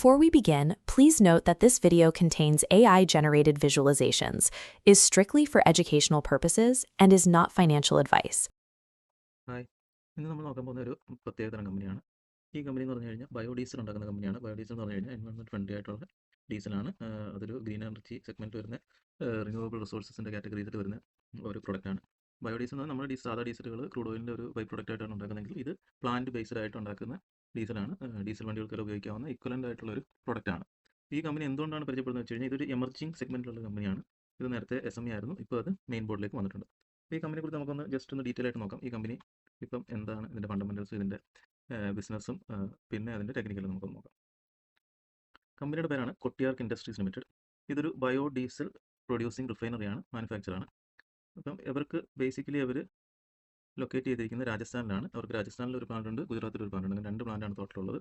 Before we begin, please note that this video contains AI-generated visualizations, is strictly for educational purposes, and is not financial advice. Hi, ഇന്ന് നമ്മൾ നോക്കാൻ പോകുന്ന ഒരു പ്രത്യേകതരം കമ്പനിയാണ്. ഈ കമ്പനി എന്ന് പറഞ്ഞു കഴിഞ്ഞാൽ ബയോഡീസൽ ഉണ്ടാക്കുന്ന കമ്പനിയാണ്. ബയോഡീസൽ എന്ന് പറഞ്ഞു കഴിഞ്ഞാൽ എൻവയോൺമെൻറ്റ് ഫ്രണ്ട്ലി ആയിട്ടുള്ള ഡീസലാണ്. അതൊരു ഗ്രീൻ എനർജി സെഗ്മെൻറ്റ് വരുന്ന റിന്യൂവബിൾ റിസോഴ്സസിൻ്റെ കാറ്റഗറിയിൽ വരുന്ന ഒരു പ്രൊഡക്റ്റാണ്. ബയോഡീസൽ എന്ന് പറഞ്ഞാൽ നമ്മുടെ സാധാ ഡീസലുകൾ ക്രൂഡ് ഓയിലിൻ്റെ ഒരു ബൈ പ്രൊഡക്റ്റ് ആയിട്ടാണ് ഉണ്ടാക്കുന്നതെങ്കിൽ ഇത് പ്ലാന്റ് ബേസ്ഡ് ആയിട്ട് ഉണ്ടാക്കുന്ന ഡീസലാണ്. ഡീസൽ വണ്ടികൾക്കെല്ലാം ഉപയോഗിക്കാവുന്ന ഇക്വലൻ്റ് ആയിട്ടുള്ള ഒരു പ്രൊഡക്റ്റാണ്. ഈ കമ്പനി എന്തുകൊണ്ടാണ് പരിചയപ്പെടുന്നത് വെച്ച് കഴിഞ്ഞാൽ ഇതൊരു എമർജിങ് സെഗ്മെൻറ്റിലുള്ള കമ്പനിയാണ്. ഇത് നേരത്തെ SME ആയിരുന്നു, ഇപ്പോൾ അത് മെയിൻ ബോർഡിലേക്ക് വന്നിട്ടുണ്ട്. ഈ കമ്പനിയെ കുറിച്ച് നമുക്കൊന്ന് ജസ്റ്റ് ഒന്ന് ഡീറ്റെയിൽ ആയിട്ട് നോക്കാം. ഈ കമ്പനി ഇപ്പം എന്താണ് ഇതിൻ്റെ ഫണ്ടമെൻറ്റൽസ്, ഇതിൻ്റെ ബിസിനസ്സും പിന്നെ അതിൻ്റെ ടെക്നിക്കലും നമുക്കൊന്ന് നോക്കാം. കമ്പനിയുടെ പേരാണ് കൊട്ടിയാർക്ക് ഇൻഡസ്ട്രീസ് ലിമിറ്റഡ്. ഇതൊരു ബയോ ഡീസൽ പ്രൊഡ്യൂസിങ് റിഫൈനറിയാണ്, മാനുഫാക്ചറാണ്. അപ്പം ഇവർക്ക് ബേസിക്കലി അവർ ലൊക്കേറ്റ് ചെയ്തിരിക്കുന്നത് രാജസ്ഥാനിലാണ്. അവർക്ക് രാജസ്ഥാനിൽ ഒരു പ്ലാന്റ് ഉണ്ട്, ഗുജറാത്തിൽ ഒരു പ്ലാന്റ് ഉണ്ട്. അങ്ങനെ 2 പ്ലാന്റാണ് ടോട്ടലുള്ളത്.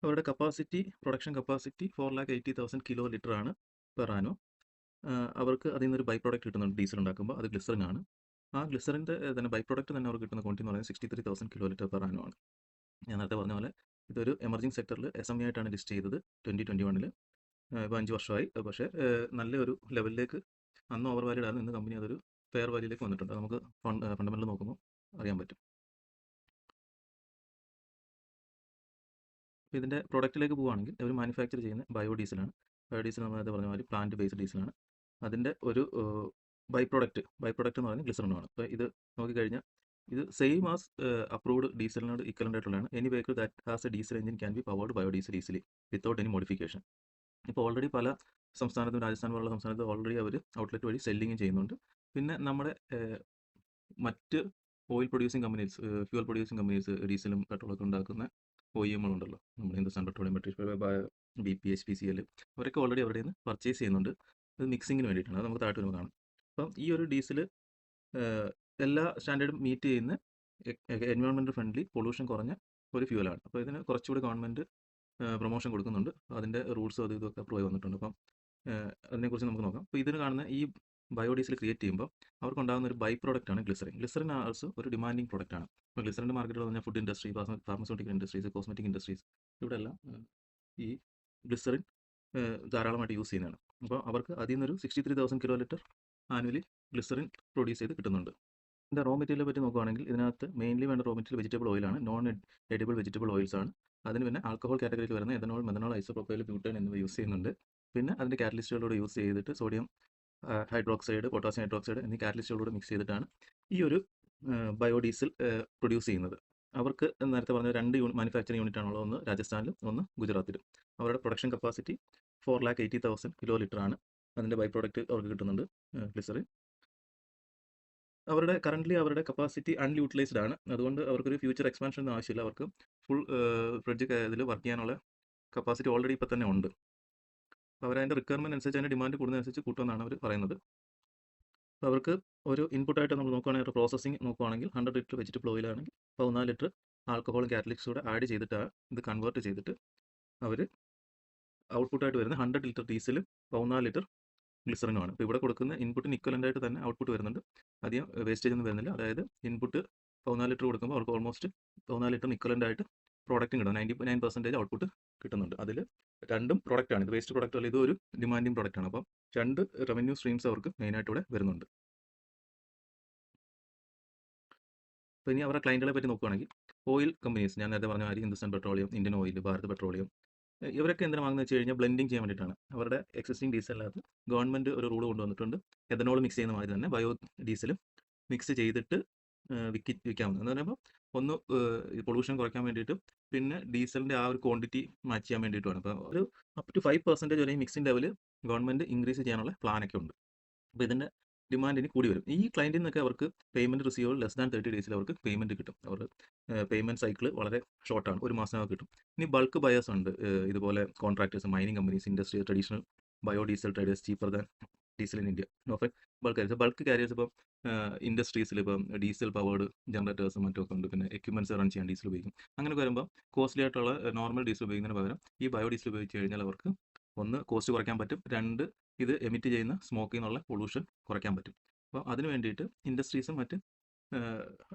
അവരുടെ പ്രൊഡക്ഷൻ കപ്പാസിറ്റി 480,000 കിലോ ലിറ്റർ ആണ് പെർ ആനോ. അവർക്ക് അതിൽ നിന്നൊരു ബൈ പ്രോഡക്റ്റ് കിട്ടുന്നുണ്ട് ഡീസൽ ഉണ്ടാക്കുമ്പോൾ, അത് ഗ്ലിസറിൻ ആണ്. ആ ഗ്ലിസറിൻ്റെ തന്നെ ബൈ പ്രോഡക്റ്റ് തന്നെ അവർക്ക് കിട്ടുന്ന ക്വാണ്ടിറ്റി എന്ന് പറയുന്നത് 63,000 കിലോ ലിറ്റർ പെർ ആനോ ആണ്. ഞാൻ നേരത്തെ പറഞ്ഞ പോലെ ഇതൊരു എമർജിങ് സെക്ടറിൽ SME ആയിട്ടാണ് ലിസ്റ്റ് ചെയ്തത് 2021. ഇപ്പോൾ 5 വർഷമായി. പക്ഷേ നല്ലൊരു ലെവലിലേക്ക് അന്ന് ഓവർ വാല്യൂഡ് ആയിരുന്നു, ഇന്ന് കമ്പനി അതൊരു ഫെയർ വാല്യൂലേക്ക് വന്നിട്ടുണ്ട്. അത് നമുക്ക് ഫണ്ടമെൻ്റൽ നോക്കുമ്പോൾ അറിയാൻ പറ്റും. അപ്പോൾ ഇതിൻ്റെ പ്രൊഡക്റ്റിലേക്ക് പോവുകയാണെങ്കിൽ ഇവർ മാനുഫാക്ചർ ചെയ്യുന്ന ബയോഡീസലാണ്. ബയോഡീസൽ നമ്മൾ നേരത്തെ പറഞ്ഞ മാതിരി പ്ലാന്റ് ബേസ്ഡ് ഡീസലാണ്. അതിൻ്റെ ഒരു ബൈ പ്രൊഡക്റ്റ് എന്ന് പറയുന്നത് ഗ്ലിസറിനാണ്. അപ്പോൾ ഇത് നോക്കിക്കഴിഞ്ഞാൽ ഇത് സെയിം ആസ് അപ്രൂവ്ഡ് ഡീസലിനോട് ഇക്വലൻ്റ് ആയിട്ടുള്ളതാണ്. Any vehicle that has A diesel engine can be powered biodiesel easily without any modification. ഇപ്പോൾ ഓൾറെഡി പല സംസ്ഥാനത്തും, രാജസ്ഥാൻ പോലുള്ള സംസ്ഥാനത്ത് ഓൾറെഡി അവർ ഔട്ട്ലെറ്റ് വഴി സെല്ലിങ്ങും ചെയ്യുന്നുണ്ട്. പിന്നെ നമ്മുടെ മറ്റ് oil producing companies, fuel producing companies, ഡീസലും പെട്രോളൊക്കെ ഉണ്ടാക്കുന്ന OEM ഉണ്ടല്ലോ, നമ്മുടെ ഹിന്ദുസ്ഥാൻ പെട്രോളിയം, BP, HPCL, അവരൊക്കെ ഓൾറെഡി അവരുടെ നിന്ന് പർച്ചേസ് ചെയ്യുന്നുണ്ട്. ഇത് മിക്സിങ്ങിന് വേണ്ടിയിട്ടാണ്. അത് നമുക്ക് താഴോട്ട് വരുമ്പോൾ കാണാം. അപ്പം ഈ ഒരു ഡീസൽ എല്ലാ സ്റ്റാൻഡേർഡും മീറ്റ് ചെയ്യുന്ന എൻവയോൺമെൻറ്റ് ഫ്രണ്ട്ലി, പൊല്യൂഷൻ കുറഞ്ഞ ഒരു ഫ്യൂലാണ്. അപ്പോൾ ഇതിന് കുറച്ചുകൂടി ഗവൺമെൻറ് പ്രൊമോഷൻ കൊടുക്കുന്നുണ്ട്. അതിൻ്റെ റൂൾസും അത് ഇതൊക്കെ അപ്രൂവ് ആയി വന്നിട്ടുണ്ട്. അപ്പം അതിനെക്കുറിച്ച് നമുക്ക് നോക്കാം. അപ്പോൾ ഇതിന് കാണുന്ന ഈ ബയോഡീസൽ ക്രിയേറ്റ് ചെയ്യുമ്പോൾ അവർക്കുണ്ടാകുന്ന ഒരു ബൈ പ്രോഡക്റ്റാണ് ഗ്ലിസറിൻ. ഗ്ലിസറിൻ ആൾസോ ഒരു ഡിമാൻഡിങ് പ്രോഡക്റ്റാണ്. ഇപ്പോൾ ഗ്ലിസറിൻ്റെ മാർക്കറ്റ് പറഞ്ഞാൽ food industry, pharmaceutical industries, cosmetic industries, ഇവിടെ എല്ലാം ഈ ഗ്ലിസറിൻ ധാരാളമായിട്ട് യൂസ് ചെയ്യുന്നതാണ്. അപ്പോൾ അവർക്ക് അതിൽ നിന്നൊരു 63,000 kilo litre annually glycerin produce ചെയ്ത് കിട്ടുന്നുണ്ട്. ഇതിൻ്റെ റോ മെറ്റീരിയലെ പറ്റി നോക്കുകയാണെങ്കിൽ ഇതിനകത്ത് മെയിൻലി വേണ്ട റോ മെറ്റീരിയൽ വെജിറ്റബിൾ ഓയിലാണ്, നോൺ എഡിബിൾ വെജിറ്റബിൾ ഓയിൽസ് ആണ്. അതിന് പിന്നെ ആൽക്കഹോൾ കാറ്റഗറിയിൽ വരുന്ന എഥനോൾ, മെഥനോൾ, ഐസോപ്രോപ്പൈൽ, ബ്യൂട്ടേൻ എന്നിവ യൂസ് ചെയ്യുന്നുണ്ട്. പിന്നെ അതിൻ്റെ കാറ്റലിസ്റ്റുകളോട് യൂസ് ചെയ്തിട്ട് സോഡിയം ഹൈഡ്രോക്സൈഡ്, പൊട്ടാസ്യം ഹൈഡ്രോക്സൈഡ് എന്നീ കാറ്റലിസ്റ്റുകളോട് മിക്സ് ചെയ്തിട്ടാണ് ഈ ഒരു ബയോഡീസൽ പ്രൊഡ്യൂസ് ചെയ്യുന്നത്. അവർക്ക് നേരത്തെ പറഞ്ഞ 2 മാനുഫാക്ചറിങ് യൂണിറ്റ് ആണുള്ളത്, ഒന്ന് രാജസ്ഥാനിലും ഒന്ന് ഗുജറാത്തിലും. അവരുടെ പ്രൊഡക്ഷൻ കപ്പാസിറ്റി 480,000 കിലോ ലിറ്റർ ആണ്. അതിൻ്റെ ബൈ പ്രോഡക്റ്റ് അവർക്ക് കിട്ടുന്നുണ്ട് ഗ്ലിസറിൻ. അവരുടെ കപ്പാസിറ്റി അൺയൂട്ടിലൈസ്ഡ് ആണ്. അതുകൊണ്ട് അവർക്കൊരു ഫ്യൂച്ചർ എക്സ്പാൻഷൻ ഒന്നും ആവശ്യമില്ല. അവർക്ക് ഫുൾ ഫ്രിഡ്ജ് ഇതിൽ വർക്ക് ചെയ്യാനുള്ള കപ്പാസിറ്റി ഓൾറെഡി ഇപ്പോൾ തന്നെ ഉണ്ട്. അപ്പോൾ അവരതിൻ്റെ റിക്വയർമെൻറ്റ് അനുസരിച്ച്, അതിൻ്റെ ഡിമാൻഡ് കൂടുന്നതനുസരിച്ച് കൂട്ടുമെന്നാണ് അവർ പറയുന്നത്. അപ്പോൾ അവർക്ക് ഒരു ഇൻപുട്ടായിട്ട് നമ്മൾ നോക്കുകയാണെങ്കിൽ, പ്രോസസ്സിംഗ് നോക്കുകയാണെങ്കിൽ 100 ലിറ്റർ വെജിറ്റബിൾ ഓയിലാണെങ്കിൽ 14 ലിറ്റർ ആൽക്കഹോളും കാറ്റലിക്സും കൂടെ ആഡ് ചെയ്തിട്ടാണ് ഇത് കൺവേർട്ട് ചെയ്തിട്ട് അവർ ഔട്ട്പുട്ടായിട്ട് വരുന്ന 100 ലിറ്റർ ഡീസലും 14 ലിറ്റർ ഗ്ലിസറിനുമാണ്. അപ്പോൾ ഇവിടെ കൊടുക്കുന്ന ഇൻപുട്ടിന് ഇക്വലൻ്റ് ആയിട്ട് തന്നെ ഔട്ട്പുട്ട് വരുന്നുണ്ട്. അധികം വേസ്റ്റേജ് ഒന്നും വരുന്നില്ല. അതായത് ഇൻപുട്ട് 14 ലിറ്റർ കൊടുക്കുമ്പോൾ അവർക്ക് ഓൾമോസ്റ്റ് 14 ലിറ്ററിന് ഇക്വലൻ്റ് ആയിട്ട് പ്രോഡക്റ്റും കിട്ടും. 99% ഔട്ട്പുട്ട് കിട്ടുന്നുണ്ട്. അതിൽ രണ്ടും പ്രൊഡക്റ്റാണ്. ഇത് വേസ്റ്റ് പ്രൊഡക്റ്റ് അല്ല, ഇതൊരു ഡിമാൻഡിങ് പ്രൊഡക്റ്റാണ്. അപ്പം 2 റവന്യൂ സ്ട്രീംസ് അവർക്ക് മെയിനായിട്ട് ഇവിടെ വരുന്നുണ്ട്. അപ്പോൾ ഇനി അവരുടെ ക്ലയൻറ്റുകളെ പറ്റി നോക്കുകയാണെങ്കിൽ ഓയിൽ കമ്പനീസ്, ഞാൻ നേരത്തെ പറഞ്ഞ മാതിരി Hindustan petroleum, Indian oil, Bharat petroleum, ഇവരൊക്കെ എന്തിനാണ് വാങ്ങുന്നത് വെച്ച് കഴിഞ്ഞാൽ ബ്ലെൻഡിങ് ചെയ്യാൻ വേണ്ടിയിട്ടാണ്. അവരുടെ എക്സിസ്റ്റിംഗ് ഡീസലിനകത്ത് ഗവൺമെൻറ് ഒരു റൂൾ കൊണ്ടുവന്നിട്ടുണ്ട്. എഥനോൾ മിക്സ് ചെയ്യുന്ന മാതിരി തന്നെ ബയോ ഡീസലും മിക്സ് ചെയ്തിട്ട് വിൽക്കാവുന്നത്. എന്ന് പറയുമ്പോൾ ഒന്ന് പൊള്യൂഷൻ കുറയ്ക്കാൻ വേണ്ടിയിട്ട്, പിന്നെ ഡീസലിൻ്റെ ആ ഒരു ക്വാണ്ടിറ്റി മാച്ച് ചെയ്യാൻ വേണ്ടിയിട്ടുമാണ്. അപ്പോൾ ഒരു അപ് ടു 5% വരെ മിക്സിംഗ് ലെവൽ ഗവൺമെൻറ് ഇൻക്രീസ് ചെയ്യാനുള്ള പ്ലാനൊക്കെ ഉണ്ട്. അപ്പോൾ ഇതിൻ്റെ ഡിമാൻഡ് ഇനി കൂടി വരും. ഈ ക്ലയൻറ്റിൽ നിന്നൊക്കെ അവർക്ക് പേയ്മെൻറ്റ് റിസീവബിൾ ലെസ് ദാൻ 30 ഡേയ്സിൽ അവർക്ക് പേയ്മെൻറ്റ് കിട്ടും. അവർ പേയ്മെൻറ്റ് സൈക്കിൾ വളരെ ഷോർട്ടാണ്, 1 മാസത്തിനകം കിട്ടും. ഇനി ബൾക്ക് ബയേഴ്സ് ഉണ്ട്, ഇതുപോലെ contractors, mining companies, industry, traditional biodiesel traders, cheaper than diesel in India, നോഫൻ ബൾക്ക് കാരിയേഴ്സ്. ഇപ്പം ഇൻഡസ്ട്രീസിൽ ഇപ്പം ഡീസൽ പവേർഡ് ജനറേറ്റേഴ്സും മറ്റൊക്കെ ഉണ്ട്. പിന്നെ എക്യുപ്മെൻറ്റ്സ് റൺ ചെയ്യാൻ ഡീസൽ ഉപയോഗിക്കും. അങ്ങനെയൊക്കെ വരുമ്പോൾ കോസ്റ്റ്ലി ആയിട്ടുള്ള നോർമൽ ഡീസൽ ഉപയോഗിക്കുന്നതിന് പകരം ഈ ബയോഡീസൽ ഉപയോഗിച്ച് കഴിഞ്ഞാൽ അവർക്ക് ഒന്ന് കോസ്റ്റ് കുറയ്ക്കാൻ പറ്റും, 2 ഇത് എമിറ്റ് ചെയ്യുന്ന സ്മോക്കിൽ നിന്നുള്ള പൊള്യൂഷൻ കുറയ്ക്കാൻ പറ്റും. അപ്പോൾ അതിന് വേണ്ടിയിട്ട് ഇൻഡസ്ട്രീസും മറ്റ്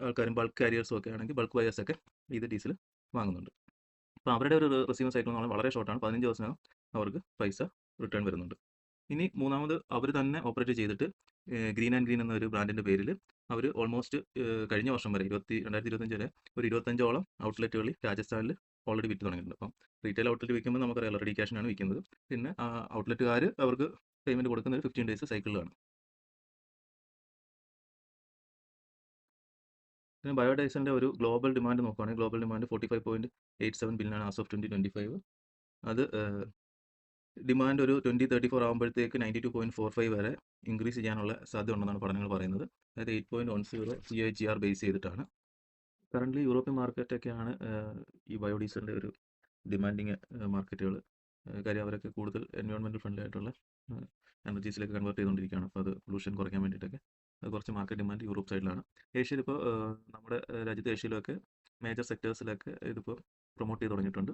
ആൾക്കാരും ബൾക്ക് കാരിയേഴ്സും ഒക്കെ ആണെങ്കിൽ ബൾക്ക് ബയേഴ്സൊക്കെ ഇത് ഡീസൽ വാങ്ങുന്നുണ്ട്. അപ്പോൾ അവരുടെ ഒരു റിസീവിംഗ് സൈക്കിൾ എന്ന് പറഞ്ഞാൽ വളരെ ഷോർട്ടാണ്. 15 ദിവസത്തിനകം അവർക്ക് പൈസ റിട്ടേൺ വരുന്നുണ്ട്. ഇനി മൂന്നാമത് അവർ തന്നെ ഓപ്പറേറ്റ് ചെയ്തിട്ട് ഗ്രീൻ ആൻഡ് ഗ്രീൻ എന്നൊരു ബ്രാൻഡിൻ്റെ പേരിൽ അവർ ഓൾമോസ്റ്റ് കഴിഞ്ഞ വർഷം വരെ 2025 വരെ ഒരു 25ഓളം ഔട്ട്ലെറ്റുകളിൽ രാജസ്ഥാനിൽ ഓൾറെഡി വിറ്റ് തുടങ്ങിയിട്ടുണ്ട്. അപ്പം റീറ്റെയിൽ ഔട്ട്ലെറ്റ് വിൽക്കുമ്പോൾ നമുക്കറിയാം റെഡി ക്യാഷിനാണ് വിൽക്കുന്നത്. പിന്നെ ഔട്ട്ലെറ്റുകാർ അവർക്ക് പേയ്മെൻറ്റ് കൊടുക്കുന്ന ഒരു 15 ഡേയ്സ് സൈക്കിളിലാണ്. പിന്നെ ബയോഡൈസിൻ്റെ ഒരു ഗ്ലോബൽ ഡിമാൻഡ് നോക്കുകയാണെങ്കിൽ ഗ്ലോബൽ ഡിമാൻഡ് 45.87 ബില്യൺ ആണ് ആസ് ഓഫ് 2025. അത് ഡിമാൻഡ് ഒരു 2034 ആകുമ്പോഴത്തേക്ക് 92.45 വരെ ഇൻക്രീസ് ചെയ്യാനുള്ള സാധ്യത ഉണ്ടെന്നാണ് പഠനങ്ങൾ പറയുന്നത്. അതായത് 8.10 CAGR ബേസ് ചെയ്തിട്ടാണ്. കറൻ്റ്ലി യൂറോപ്യൻ മാർക്കറ്റൊക്കെയാണ് ഈ ബയോഡീസലിൻ്റെ ഒരു ഡിമാൻഡിങ് മാർക്കറ്റുകൾ. കാര്യം അവരൊക്കെ കൂടുതൽ എൻവയോൺമെൻറ്റൽ ഫ്രണ്ട്ലി ആയിട്ടുള്ള എനർജീസിലേക്ക് കൺവേർട്ട് ചെയ്തുകൊണ്ടിരിക്കുകയാണ്. അപ്പോൾ അത് പൊല്യൂഷൻ കുറയ്ക്കാൻ വേണ്ടിയിട്ടൊക്കെ അത് കുറച്ച് മാർക്കറ്റ് ഡിമാൻഡ് യൂറോപ്പ് സൈഡിലാണ്. ഏഷ്യയിലിപ്പോൾ നമ്മുടെ രാജ്യത്ത് ഏഷ്യയിലൊക്കെ മേജർ സെക്ടേഴ്സിലൊക്കെ ഇതിപ്പോൾ പ്രൊമോട്ട് ചെയ്ത് തുടങ്ങിയിട്ടുണ്ട്.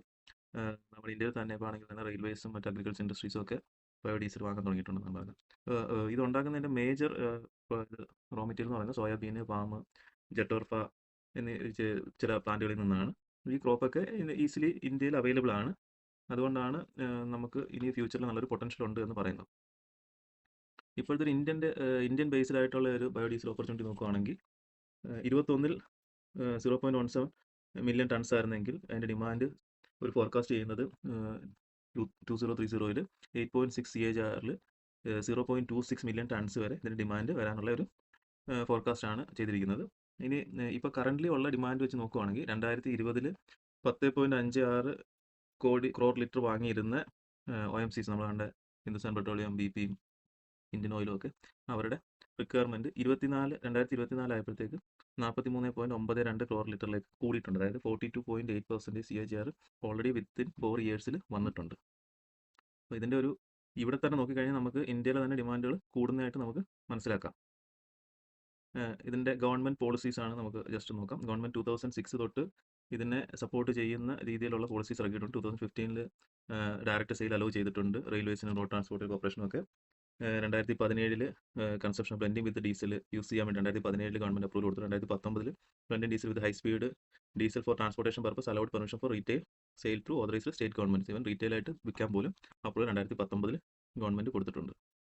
നമ്മുടെ ഇന്ത്യയിൽ തന്നെ ഇപ്പോൾ ആണെങ്കിൽ തന്നെ റെയിൽവേസും മറ്റ് അഗ്രികൾച്ചർ ഇൻഡസ്ട്രീസും ഒക്കെ ബയോഡീസൽ വാങ്ങാൻ തുടങ്ങിയിട്ടുണ്ടെന്നാണ് പറയുന്നത്. ഇതുണ്ടാക്കുന്നതിൻ്റെ മേജർ റോ മെറ്റീരിയൽ എന്ന് പറയുന്നത് സോയാബീൻ, പാം, ജട്ടോർഫ എന്നീ ചില പ്ലാന്റുകളിൽ നിന്നാണ്. ഈ ക്രോപ്പൊക്കെ ഈസിലി ഇന്ത്യയിൽ അവൈലബിൾ ആണ്. അതുകൊണ്ടാണ് നമുക്ക് ഇനി ഫ്യൂച്ചറിൽ നല്ലൊരു പൊട്ടൻഷ്യൽ ഉണ്ട് എന്ന് പറയുന്നത്. ഇപ്പോഴത്തെ ഒരു ഇന്ത്യൻ ബേസ്ഡ് ആയിട്ടുള്ള ഒരു ബയോഡീസൽ ഓപ്പർച്യൂണിറ്റി നോക്കുകയാണെങ്കിൽ 21-ൽ 0.17 മില്യൺ ടൺസ് ആയിരുന്നെങ്കിൽ അതിൻ്റെ ഡിമാൻഡ് ഒരു ഫോർകാസ്റ്റ് ചെയ്യുന്നത് 2030-ൽ 8.6 CAGR 0.26 മില്യൺ ടൺസ് വരെ ഇതിൻ്റെ ഡിമാൻഡ് വരാനുള്ള ഒരു ഫോർകാസ്റ്റാണ് ചെയ്തിരിക്കുന്നത്. ഇനി ഇപ്പോൾ കറൻ്റ്ലി ഉള്ള ഡിമാൻഡ് വെച്ച് നോക്കുകയാണെങ്കിൽ 2020-ൽ 10.56 crore ലിറ്റർ വാങ്ങിയിരുന്ന OMCs നമ്മൾ കണ്ട ഹിന്ദുസ്ഥാൻ പെട്രോളിയം, BP, ഇന്ത്യൻ ഓയിലും ഒക്കെ അവരുടെ റിക്വയർമെൻറ്റ് 2024 ആയപ്പോഴത്തേക്ക് 43.92 crore ലിറ്ററിലേക്ക് കൂടിയിട്ടുണ്ട്. അതായത് 42.8% CAGR ഓൾറെഡി വിത്തിൻ 4 ഇയേഴ്സിൽ വന്നിട്ടുണ്ട്. അപ്പോൾ ഇതിൻ്റെ ഒരു ഇവിടെ തന്നെ നോക്കിക്കഴിഞ്ഞാൽ നമുക്ക് ഇന്ത്യയിലെ തന്നെ ഡിമാൻഡുകൾ കൂടുന്നതായിട്ട് നമുക്ക് മനസ്സിലാക്കാം. ഇതിൻ്റെ ഗവൺമെൻറ് പോളിസീസാണ് നമുക്ക് ജസ്റ്റ് നോക്കാം. ഗവൺമെൻറ് 2006 തൊട്ട് ഇതിനെ സപ്പോർട്ട് ചെയ്യുന്ന രീതിയിലുള്ള പോളിസീസ് ഇറക്കിയിട്ടുണ്ട്. 2015-ൽ ഡയറക്റ്റ് സെയിൽ അലോ ചെയ്തിട്ടുണ്ട് റെയിൽവേസിനും റോഡ് ട്രാൻസ്പോർട്ട് കോർപ്പറേഷനും ഒക്കെ. 2017-ൽ consumption blending with diesel use ചെയ്യാൻ വേണ്ടി 2017-ൽ ഗവൺമെൻറ് അപ്രൂവൽ കൊടുത്തു. 2019-ൽ blending diesel with high speed diesel for transportation purpose allowed permission for retail sale through authorised state governments. ഇവൻ റീറ്റെയിലായിട്ട് വിൽക്കാൻ പോലും അപ്രൂവൽ 2019-ൽ ഗവൺമെൻറ് കൊടുത്തിട്ടുണ്ട്.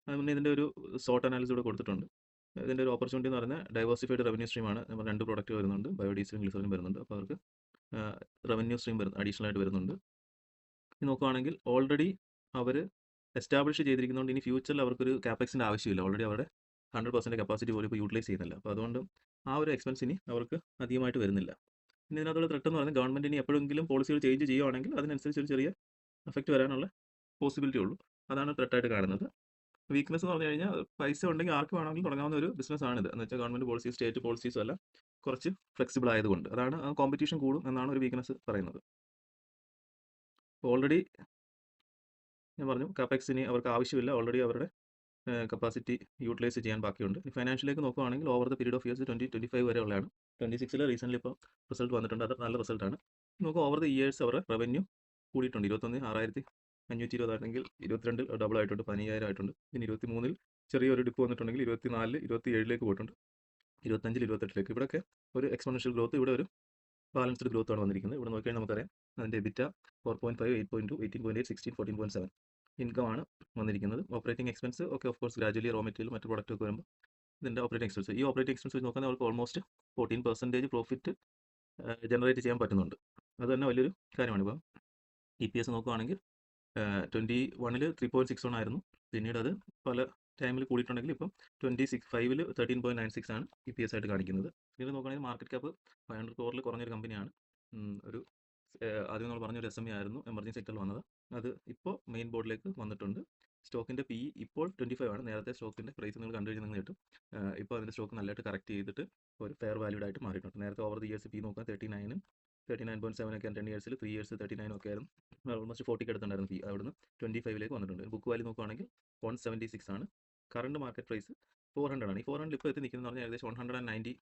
അതുപോലെ ഇതിൻ്റെ ഒരു സോട്ട് അനാലിസിസ് കൂടെ കൊടുത്തിട്ടുണ്ട്. ഇതിൻ്റെ ഒരു ഓപ്പർച്യൂണിറ്റി എന്ന് പറയുന്നത് ഡൈവേഴ്സിഫൈഡ് റവന്യൂ സ്ട്രീമാണ്. നമ്മൾ 2 പ്രോഡക്റ്റ് വരുന്നുണ്ട്, ബയോഡീസലും ഗ്ലിസറിനും വരുന്നുണ്ട്. അപ്പോൾ അവർക്ക് റവന്യൂ സ്ട്രീം അഡീഷണൽ ആയിട്ട് വരുന്നുണ്ട്. ഇത് നോക്കുകയാണെങ്കിൽ ഓൾറെഡി അവർ എസ്റ്റാബ്ലിഷ് ചെയ്തിരിക്കുന്നതുകൊണ്ട് ഇനി ഫ്യൂച്ചറിൽ അവർക്കൊരു കാപ്പെക്സിൻ്റെ ആവശ്യമില്ല. ഓൾറെഡി അവരുടെ 100% കപ്പാസിറ്റി പോലും ഇപ്പോൾ യൂട്ടിലൈസ് ചെയ്യുന്നില്ല. അപ്പോൾ അതുകൊണ്ട് ആ ഒരു എക്സ്പെൻസ് ഇനി അവർക്ക് അധികമായിട്ട് വരുന്നില്ല. പിന്നെ ഇതിനകത്തുള്ള ത്രെട്ട് എന്ന് പറയുന്നത് ഗവൺമെൻറ് ഇനി എപ്പോഴെങ്കിലും പോളിസികൾ ചേഞ്ച് ചെയ്യുകയാണെങ്കിൽ അതിനനുസരിച്ച് ഒരു ചെറിയ എഫക്റ്റ് വരാനുള്ള പോസിബിലിറ്റി ഉള്ളൂ. അതാണ് ത്രെട്ടായിട്ട് കാണുന്നത്. വീക്ക്നെസ് എന്ന് പറഞ്ഞു കഴിഞ്ഞാൽ പൈസ ഉണ്ടെങ്കിൽ ആർക്ക് വേണമെങ്കിലും തുടങ്ങാവുന്ന ഒരു ബിസിനസ്സാണിത്. എന്ന് വെച്ചാൽ ഗവൺമെൻറ് പോളിസി, സ്റ്റേറ്റ് പോളിസീസും എല്ലാം കുറച്ച് ഫ്ലെക്സിബിൾ ആയതുകൊണ്ട് അതാണ് കോമ്പറ്റീഷൻ കൂടും എന്നാണ് ഒരു വീക്ക്നെസ് പറയുന്നത്. ഓൾറെഡി ഞാൻ പറഞ്ഞു കാപ്പെക്സിന് അവർക്ക് ആവശ്യമില്ല. ഓൾറെഡി അവരുടെ കപ്പാസിറ്റി യൂട്ടിലൈസ് ചെയ്യാൻ ബാക്കിയുണ്ട്. ഫൈനാൻഷ്യലേക്ക് നോക്കുകയാണെങ്കിൽ over the period of years 2025 വരെ ഉള്ളതാണ്. 26-ൽ റീസെൻ്റ്ലി ഇപ്പോൾ റിസൾട്ട് വന്നിട്ടുണ്ട്. അത് നല്ല റിസൾട്ടാണ്. നമുക്ക് ഓവർ ദ ഇയേഴ്സ് അവരുടെ റവന്യൂ കൂടിയിട്ടുണ്ട്. 21,6520 ആണെങ്കിൽ 22-ൽ ഡബിൾ ആയിട്ടുണ്ട്, 15,000 ആയിട്ടുണ്ട്. പിന്നെ 23-ൽ ചെറിയൊരു ഡിപ്പ് വന്നിട്ടുണ്ടെങ്കിൽ 24-ൽ 27-ലേക്ക് പോയിട്ടുണ്ട്, 25-ൽ 28-ലേക്ക്. ഇവിടെയൊക്കെ ഒരു എക്സ്പോണൻഷ്യൽ ഗ്രോത്ത്, ഇവിടെ ഒരു ബാലൻസ്ഡ് ഗ്രോത്ത് ആണ് വന്നിരിക്കുന്നത്. ഇവിടെ നോക്കിയാൽ നമുക്കറിയാം അതിൻ്റെ EBITDA 4.5, 8.2, 18.8, 16, 14.7 ഇൻകം ആണ് വന്നിരിക്കുന്നത്. ഓപ്പറേറ്റിംഗ് എക്സ്പെൻസ് ഒക്കെ of course gradually raw material മറ്റ് പ്രോഡക്റ്റ് ഒക്കെ വരുമ്പോൾ ഇതിൻ്റെ ഓപ്പറേറ്റിംഗ് എക്സ്പെൻസ്, ഈ ഓപ്പറേറ്റിംഗ് എക്സ്പെൻസ് വെച്ച് നോക്കുകയാണെങ്കിൽ അവർക്ക് ഓൾമോസ്റ്റ് 14% പ്രോഫിറ്റ് ജനറേറ്റ് ചെയ്യാൻ പറ്റുന്നുണ്ട്. അത് തന്നെ വലിയൊരു കാര്യമാണ്. ഇപ്പോൾ EPS നോക്കുകയാണെങ്കിൽ 21-ൽ 3.61 ആയിരുന്നു. പിന്നീട് അത് പല ടൈമിൽ കൂടിയിട്ടുണ്ടെങ്കിൽ ഇപ്പം 25-ൽ 13.96 ആണ് EPS ആയിട്ട് കാണിക്കുന്നത്. പിന്നീട് നോക്കുകയാണെങ്കിൽ മാർക്കറ്റ് ക്യാപ്പ് 500 crore കുറഞ്ഞൊരു കമ്പനിയാണ്. ഒരു ആദ്യം നമ്മൾ പറഞ്ഞൊരു SME ആയിരുന്നു എമർജിംഗ് സെക്ടറിൽ വന്നത്. അത് ഇപ്പോൾ മെയിൻ ബോർഡിലേക്ക് വന്നിട്ടുണ്ട്. സ്റ്റോക്കിൻ്റെ PE ഇപ്പോൾ 25 ആണ്. നേരത്തെ സ്റ്റോക്കിൻ്റെ പ്രൈസ് നിങ്ങൾ കണ്ടു കഴിഞ്ഞാൽ നിങ്ങൾ കിട്ടും. ഇപ്പോൾ അതിൻ്റെ സ്റ്റോക്ക് നല്ലതായിട്ട് കറക്റ്റ് ചെയ്തിട്ട് ഒരു ഫെയർ വാല്യൂഡ് ആയിട്ട് മാറിയിട്ടുണ്ട്. നേരത്തെ ഓവർ ദി ഇയേഴ്സ് PE നോക്കാൻ 39-നും 39.7 ഒക്കെ 10 ഇയേഴ്സിൽ, 3 ഇയേഴ്സ് 39 ഒക്കെ ആയിരുന്നു. Almost 40 അടുത്തുണ്ടായിരുന്നു PE. അവിടുന്ന് 25-ലേക്ക് വന്നിട്ടുണ്ട്. ബുക്ക് വാല്യൂ നോക്കുകയാണെങ്കിൽ 176 ആണ്. കറണ്ട് മാർക്കറ്റ് പ്രൈസ് 400 ആണ്. ഈ 400 ഇപ്പോൾ എത്തി നിൽക്കുന്നത് പറഞ്ഞാൽ ഏകദേശം 191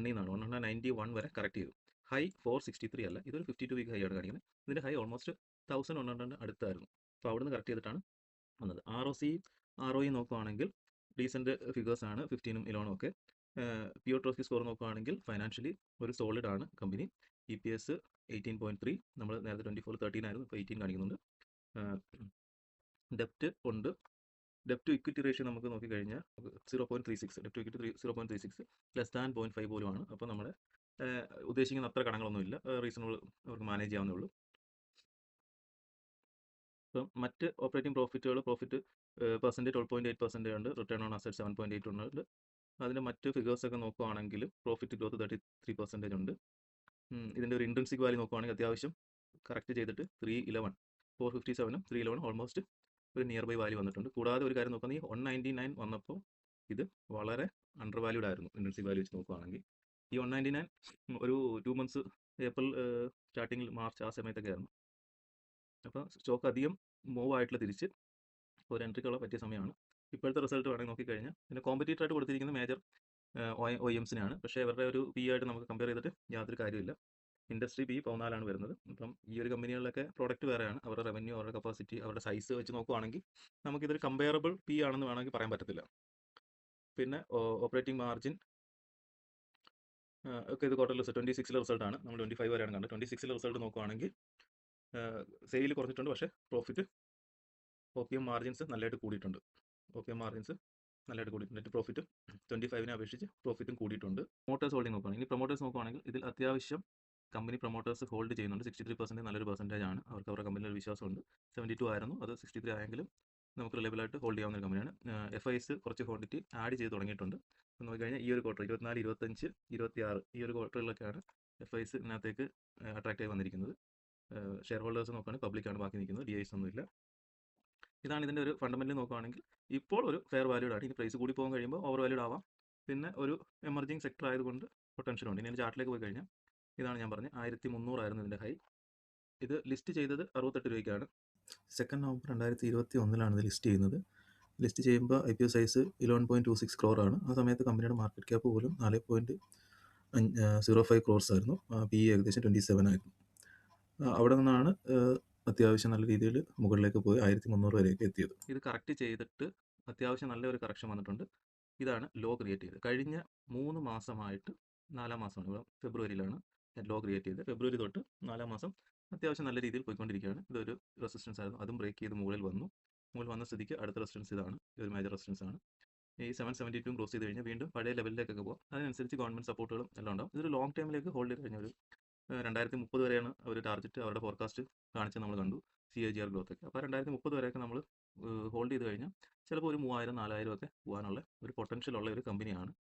നിന്നാണ് 191 വരെ കറക്റ്റ് ചെയ്തു. ഹൈ 463 അല്ല, ഇതൊരു 52 വീക്ക് ഹൈ ആണ് കാണിക്കുന്നത്. ഇതിൻ്റെ ഹൈ ഓൾമോസ്റ്റ് 1100 അടുത്തായിരുന്നു. അപ്പോൾ അവിടുന്ന് കറക്റ്റ് ചെയ്തിട്ടാണ് വന്നത്. ROE നോക്കുകയാണെങ്കിൽ ഡീസൻറ്റ് ഫിഗേഴ്സാണ്, 15-ഉം 11-ഉം ഒക്കെ. പിഒ ട്രോസ്കി സ്കോർ നോക്കുകയാണെങ്കിൽ ഫൈനാൻഷ്യലി ഒരു സോളിഡ് ആണ് കമ്പനി. EPS 18.3, നമ്മൾ നേരത്തെ 24 13 ആയിരുന്നു, ഇപ്പോൾ 18 കാണിക്കുന്നുണ്ട്. ഡെപ്റ്റ് ഉണ്ട്. ഡെപ്റ്റ് ടു ഇക്വിറ്റി റേഷ്യോ നമുക്ക് നോക്കിക്കഴിഞ്ഞാൽ 0.36, ഡെപ്റ്റ് ടു ഇക്വിറ്റി 0.36, ലെസ് ദാൻ 0.5 പോലുമാണ്. അപ്പോൾ നമ്മുടെ ഉദ്ദേശിക്കുന്ന അത്ര കടങ്ങളൊന്നുമില്ല, റീസണബിൾ, അവർക്ക് മാനേജ് ചെയ്യാവുന്നേ ഉള്ളൂ. ഇപ്പം മറ്റ് ഓപ്പറേറ്റിംഗ് പ്രോഫിറ്റ് പെർസെൻറ്റേജ് 12.8% ഉണ്ട്, റിട്ടേൺ ഓൺ അസറ്റ് 7.8 ഉണ്ട്. അതിൻ്റെ മറ്റ് ഫിഗേഴ്സൊക്കെ നോക്കുവാണെങ്കിൽ പ്രോഫിറ്റ് ഗ്രോത്ത് 33% ഉണ്ട്. ഇതിൻ്റെ ഒരു ഇൻട്രിൻസിക് വാല്യൂ നോക്കുവാണെങ്കിൽ അത്യാവശ്യം കറക്റ്റ് ചെയ്തിട്ട് 311, 457, 311 ഓൾമോസ്റ്റ് ഒരു നിയർ ബൈ വാല്യൂ വന്നിട്ടുണ്ട്. കൂടാതെ ഒരു കാര്യം നോക്കുകയാണെങ്കിൽ 199 വന്നപ്പോൾ ഇത് വളരെ അണ്ടർ വാല്യൂഡ് ആയിരുന്നു ഇൻട്രിൻസിക് വാല്യൂ വെച്ച് നോക്കുകയാണെങ്കിൽ. ഈ 199 ഒരു 2 months ഏപ്രിൽ സ്റ്റാർട്ടിങ്ങിൽ മാർച്ച് ആ സമയത്തൊക്കെ ആയിരുന്നു. അപ്പോൾ സ്റ്റോക്ക് അധികം മൂവ് ആയിട്ടുള്ള തിരിച്ച് ഒരു എൻട്രിക്കുള്ള പറ്റിയ സമയമാണ്. ഇപ്പോഴത്തെ റിസൾട്ട് വേണമെങ്കിൽ നോക്കിക്കഴിഞ്ഞാൽ പിന്നെ കോമ്പറ്റീറ്റർ ആയിട്ട് കൊടുത്തിരിക്കുന്ന മേജർ OEMസിനാണ്. പക്ഷേ അവരുടെ ഒരു പി ആയിട്ട് നമുക്ക് കമ്പയർ ചെയ്തിട്ട് യാതൊരു കാര്യമില്ല. ഇൻഡസ്ട്രി പി 14 വരുന്നത്. അപ്പം ഈ ഒരു കമ്പനികളിലൊക്കെ പ്രോഡക്റ്റ് വേറെയാണ്, അവരുടെ റവന്യൂ, അവരുടെ കപ്പാസിറ്റി, അവരുടെ സൈസ് വെച്ച് നോക്കുവാണെങ്കിൽ നമുക്കിതൊരു കമ്പയറബിൾ പി ആണെന്ന് വേണമെങ്കിൽ പറയാൻ പറ്റത്തില്ല. പിന്നെ ഓപ്പറേറ്റിംഗ് മാർജിൻ ഒക്കെ ഇത് ക്വാർട്ടറിൽ 26 റിസൾട്ടാണ്, നമ്മൾ 25 വരെയാണ് കണ്ടത്. 26 റിസൾട്ട് നോക്കുവാണെങ്കിൽ സെയിൽ കുറഞ്ഞിട്ടുണ്ട്, പക്ഷേ പ്രോഫിറ്റ് OPM മാർജിൻസ് നല്ലതായിട്ട് കൂടിയിട്ടുണ്ട്. നെറ്റ് പ്രോഫിറ്റ് 25നെ അപേക്ഷിച്ച് പ്രോഫിറ്റും കൂടിയിട്ടുണ്ട്. പ്രൊമോട്ടേഴ്സ് ഹോൾഡിംഗ് നോക്കുകയാണെങ്കിൽ, പ്രൊമോട്ടേഴ്സ് നോക്കുകയാണെങ്കിൽ ഇതിൽ അത്യാവശ്യം കമ്പനി പ്രൊമോട്ടേഴ്സ് ഹോൾഡ് ചെയ്യുന്നുണ്ട്. 63% നല്ലൊരു പെർസെൻറ്റേജ് ആണ്. അവർക്ക് അവരുടെ കമ്പനിയിൽ വിശ്വാസമുണ്ട്. 72 ആയിരുന്നു, അത് 63 ആയെങ്കിലും നമുക്ക് റിലയബിളായിട്ട് ഹോൾഡ് ചെയ്യാവുന്ന ഒരു കമ്പനിയാണ്. FIs കുറച്ച് ക്വാണ്ടിറ്റി ആഡ് ചെയ്ത് തുടങ്ങിയിട്ടുണ്ട്. നോക്കിക്കഴിഞ്ഞാൽ ഈ ഒരു ക്വാർട്ടർ 24, 25, 26 ഈ ഒരു ക്വാർട്ടറിലൊക്കെയാണ് FIs ഇതിനകത്തേക്ക് അട്രാക്റ്റ് ആയി വന്നിരിക്കുന്നത്. ഷെയർ ഹോൾഡേഴ്സ് നോക്കുകയാണെങ്കിൽ പബ്ലിക്കാണ് ബാക്കി നിൽക്കുന്നത്, DIs ഒന്നുമില്ല. ഇതാണ് ഇതിൻ്റെ ഒരു ഫണ്ടമെൻ്റൽ നോക്കുകയാണെങ്കിൽ ഇപ്പോൾ ഒരു ഫെയർ വാല്യൂഡ് ആണ്. ഇനി പ്രൈസ് കൂടി പോകാൻ കഴിയുമ്പോൾ ഓവർ വാല്യൂഡ് ആവാം. പിന്നെ ഒരു എമർജിങ് സെക്ടർ ആയതുകൊണ്ട് പൊട്ടൻഷ്യലുണ്ട്. ഇനി ചാർട്ടിലേക്ക് പോയി കഴിഞ്ഞാൽ ഇതാണ് ഞാൻ പറഞ്ഞത്, 1300 ആയിരുന്നു ഇതിൻ്റെ ഹൈ. ഇത് ലിസ്റ്റ് ചെയ്തത് 68 രൂപയ്ക്കാണ്. 2 നവംബർ 2021 ഇത് ലിസ്റ്റ് ചെയ്യുന്നത്. ലിസ്റ്റ് ചെയ്യുമ്പോൾ IPO സൈസ് 11.26 crore ആണ്. ആ സമയത്ത് കമ്പനിയുടെ മാർക്കറ്റ് ക്യാപ്പ് പോലും 4.05 crores ആയിരുന്നു. PE ഏകദേശം 27 ആയിരുന്നു. അവിടെ നിന്നാണ് അത്യാവശ്യം നല്ല രീതിയിൽ മുകളിലേക്ക് പോയി 1300 വരെയൊക്കെ എത്തിയത്. ഇത് കറക്റ്റ് ചെയ്തിട്ട് അത്യാവശ്യം നല്ലൊരു കറക്ഷൻ വന്നിട്ടുണ്ട്. ഇതാണ് ലോ ക്രിയേറ്റ് ചെയ്തത്. കഴിഞ്ഞ 3 മാസമായിട്ട് 4-ാം മാസമാണ്, ഫെബ്രുവരിയിലാണ് ലോ ക്രിയേറ്റ് ചെയ്തത്. ഫെബ്രുവരി തൊട്ട് 4-ാം മാസം അത്യാവശ്യം നല്ല രീതിയിൽ പോയിക്കൊണ്ടിരിക്കുകയാണ്. ഇതൊരു റെസിസ്റ്റൻസ് ആയിരുന്നു, അതും ബ്രേക്ക് ചെയ്ത് മുകളിൽ വന്ന സ്ഥിതിക്ക് അടുത്ത റെസിസ്റ്റൻസ് ഇതാണ്, ഇതൊരു മേജർ റെസിസ്റ്റൻസ് ആണ്. ഈ 772 ക്ലോസ് ചെയ്ത് കഴിഞ്ഞാൽ വീണ്ടും പഴയ ലെവലിലേക്കൊക്കെ പോകും. അതിനനുസരിച്ച് ഗവൺമെൻറ് സപ്പോർട്ടുകളും എല്ലാം ഉണ്ടാവും. ഇതൊരു ലോങ് ടൈമിലേക്ക് ഹോൾഡ് ചെയ്ത് കഴിഞ്ഞാൽ ഒരു 2030 വരെയാണ് അവർ ടാർഗറ്റ്, അവരുടെ ഫോർകാസ്റ്റ് കാണിച്ച് നമ്മൾ കണ്ടു, CAGR ഗ്രോത്ത് ഒക്കെ. അപ്പോൾ 2030 വരെയൊക്കെ നമ്മൾ ഹോൾഡ് ചെയ്ത് കഴിഞ്ഞാൽ ചിലപ്പോൾ ഒരു 3000-4000 ഒക്കെ പോകാനുള്ള ഒരു പൊട്ടൻഷ്യൽ ഉള്ള ഒരു കമ്പനിയാണ്.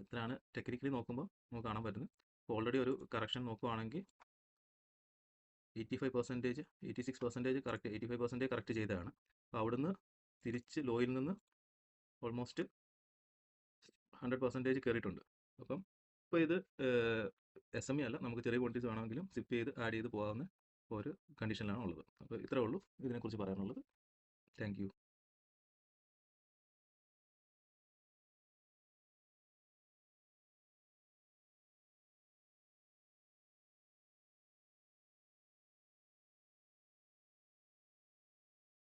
ഇത്രയാണ് ടെക്നിക്കലി നോക്കുമ്പോൾ നമുക്ക് കാണാൻ പറ്റുന്നത്. ഇപ്പോൾ ഓൾറെഡി ഒരു കറക്ഷൻ നോക്കുവാണെങ്കിൽ 85%, 86% കറക്റ്റ്, 85% കറക്റ്റ് ചെയ്തതാണ്. അപ്പോൾ അവിടുന്ന് തിരിച്ച് ലോയിൽ നിന്ന് ഓൾമോസ്റ്റ് 100% കയറിയിട്ടുണ്ട്. അപ്പം ഇപ്പോൾ ഇത് SME അല്ല, നമുക്ക് ചെറിയ ക്വാണ്ടിറ്റീസ് വേണമെങ്കിലും സിപ്പ് ചെയ്ത് ആഡ് ചെയ്ത് പോകാവുന്ന ഒരു കണ്ടീഷനിലാണ് ഉള്ളത്. അപ്പോൾ ഇത്രേ ഉള്ളൂ ഇതിനെക്കുറിച്ച് പറയാനുള്ളത്. Thank you.